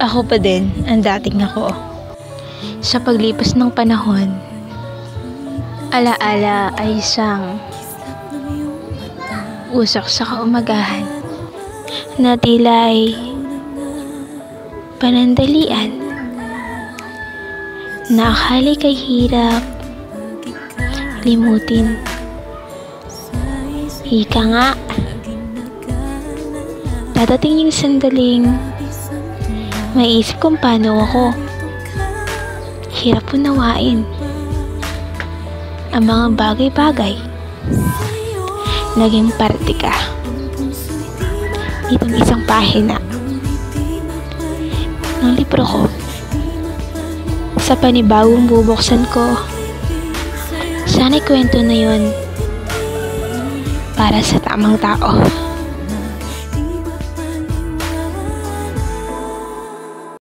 Ako pa din ang dating ako. Sa paglipas ng panahon, alaala ay isang usok sa kaumagahan na tila ay panandalian na akala kay hirap limutin. Ika nga, dadating yung sandaling maisip kung paano ako hirap unawain ang mga bagay-bagay. Naging parte ka itong isang pahina ng libro ko. Sa panibagong bubuksan ko, sana'y kwento na yun para sa tamang tao.